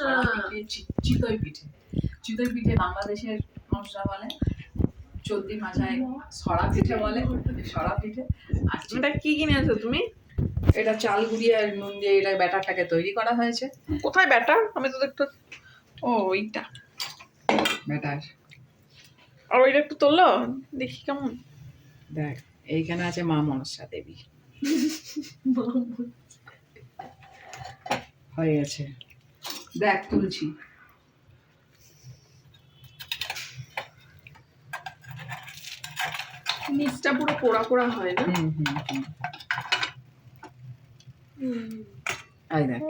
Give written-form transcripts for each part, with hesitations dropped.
সরা পিঠে, চিতই পিঠে। চিতই পিঠে বাংলাদেশের মানুষরা বলে, চলতি ভাষায় সরা পিঠে বলে, সরা পিঠে। আর এটা কি কিনেছো তুমি? এটা চাল গুঁড়িয়ে আর নুন দিয়ে এটা ব্যাটারটাকে তৈরি করা হয়েছে। কোথায় ব্যাটার? আমি তো দেখতে, ও ওইটা ব্যাটার। আর ওইটা একটু তোলো দেখি কেমন। দেখ এইখানে আছে মা মনসা দেবী, হয়ে গেছে। দেখ তুলছি। নিচটা পুরো পোড়া পোড়া হয় না? এই দেখ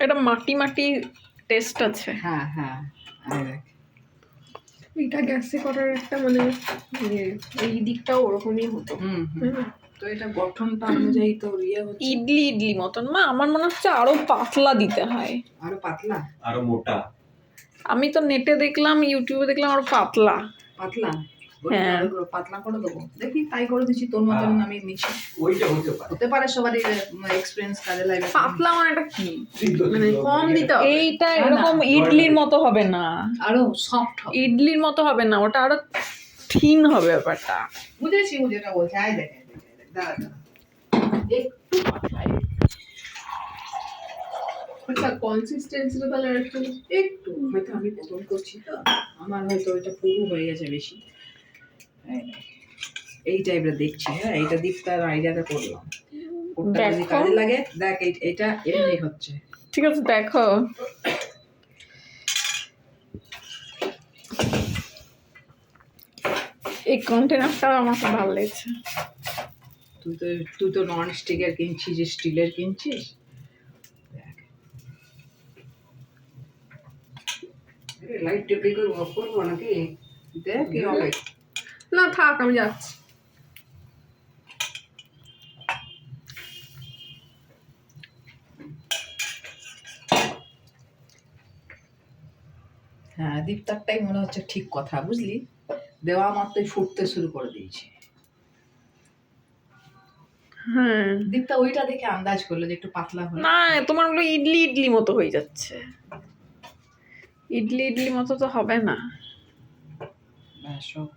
এটা মাটি মাটি টেস্ট আছে। হ্যাঁ হ্যাঁ এই দেখ এটা গ্যাসে করার একটা মানে এই দিকটাও ওরকমই হতো। তো এটা গঠনটা অনুযায়ী তো ইয়ে হচ্ছে ইডলি ইডলি মতন। মা আমার মনে হচ্ছে আরো পাতলা দিতে হয়। আরো পাতলা, আরো মোটা। আমি তো নেটে দেখলাম, ইউটিউবে দেখলাম আরো পাতলা। পাতলা হ্যাঁ। আরো পাতলা করে দেবো, দেখি তাই করে দিচ্ছি তোর মতন আমি নিচ্ছি। ওইটা হতে পারে। হতে পারে সবারই এক্সপেরিয়েন্স কাজে লাগবে। পাতলা মানে এটা কি? মানে কম দিতে হবে? এইটা না, এরকম না, ইডলির মতো হবে না, আরো সফট হবে। ইডলির মতো হবে না, ওটা আরো থিন হবে ব্যাপারটা। বুঝেছি যেটা বলছে। আয় দেখ দাঁড়া দাঁড়া একটু পাতলা, আচ্ছা কনসিস্টেন্সিটা তাহলে একটু হয়তো আমি প্রথম করছি তো আমার হয়তো ওইটা পুরো হয়ে গেছে বেশি। এই টাইপের দেখছি। হ্যাঁ এইটা দীপ্তার আইডিয়াটা করলাম, ওটা যদি দেখো। কাজে লাগে। দেখ এটা এমনি হচ্ছে। ঠিক আছে দেখো। এই কন্টেনারটা আমার খুব ভালো লেগেছে। তুই তো নন স্টিকের কিনছিস, স্টিলের কিনছিস। লাইট টেপে করে অফ করবো নাকি? দেখ কি হবে। না থাক, আমি যাচ্ছি। হ্যাঁ দীপ্তারটাই মনে হচ্ছে ঠিক কথা, বুঝলি? দেওয়া মাত্রই ফুটতে শুরু করে দিয়েছে। হ্যাঁ দীপ্তা ওইটা দেখে আন্দাজ করলো যে একটু পাতলা হলো। না, তোমার ওগুলো ইডলি ইডলি মতো হয়ে যাচ্ছে। ইডলি ইডলি মতো তো হবে না। ব্যাস হোক।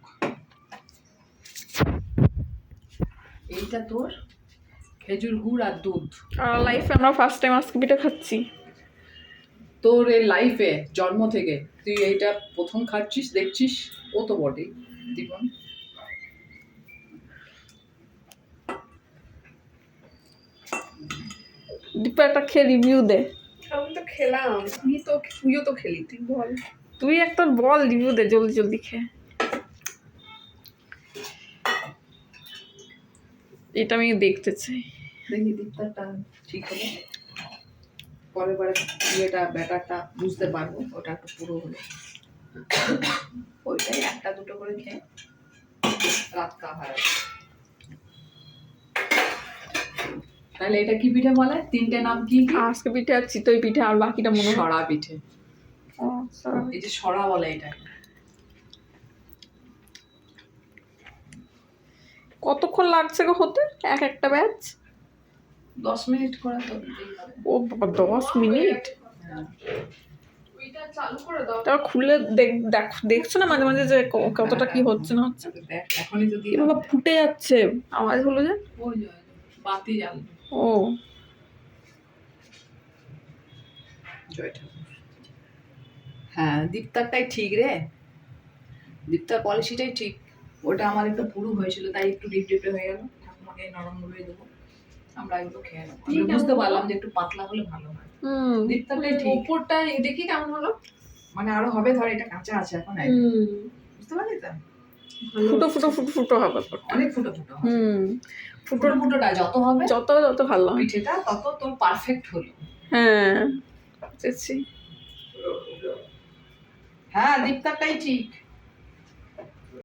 এইটা তোর খেজুর গুড় আর দুধ। আর লাইফে আমরা ফার্স্ট টাইম আজকে পিঠা খাচ্ছি। তোর এই লাইফে জন্ম থেকে তুই এইটা প্রথম খাচ্ছিস, দেখছিস। ও তো বটেই জীবন। দীপা একটা খেয়ে রিভিউ দে। আমি তো খেলাম, তুইও তো খেলি, তুই বল। তুই একটা বল, রিভিউ দে জলদি জলদি খেয়ে। এটা আমি দেখতে চাই। দেখি দীপ্তারটা ঠিক হলো, পরের বারে ইয়েটা ব্যাটারটা বুঝতে পারবো ওটা একটু পুরো হলো। ওইটাই একটা দুটো করে খেয়ে রাত খাওয়া। তাহলে এটা কি পিঠে বলে? তিনটে নাম কি? আজকে পিঠে আর চিতই পিঠে, আর বাকিটা মনে হয় সরা পিঠে। ও, sorry। এই যে সরা বলে এটা। কতক্ষণ লাগছে গো হতে এক একটা ব্যাচ? 10 মিনিট করে তো দিতেই হবে। ও বাবা, 10 মিনিট? ওইটা চালু করে দাও। তারপর খুলে দেখছো না মাঝে মাঝে যে কতটা কি হচ্ছে না হচ্ছে? দেখ এখনই যদি এগুলো ফুটে যাচ্ছে, আওয়াজ হলো যে। ওই যে বাতি জ্বালবে। ও জয় ঠাকুর। হ্যাঁ দীপ্তারটাই ঠিক রে, দীপ্তার পলিসিটাই ঠিক। ওটা আমার একটু পুরু হয়েছিল তাই একটু ডিপ ডিপে হয়ে গেল। ঠাকুমাকে নরম করে দেবো, আমরা এগুলো খেয়ে নেবো। আমি বুঝতে পারলাম যে একটু পাতলা হলে ভালো হয়। দীপ্তারটাই ঠিক। উপরটা দেখি কেমন হলো। মানে আরো হবে, ধর এটা কাঁচা আছে এখন। বুঝতে পারলি তো? ফুটো ফুটো ফুটো ফুটো হবে। অনেক ফুটো ফুটো হবে। ফুটোটা যত হবে যত যত ভালো পিঠেটা তত তোর পারফেক্ট হলো। হ্যাঁ বুঝেছি। হ্যাঁ দীপ্তারটাই ঠিক।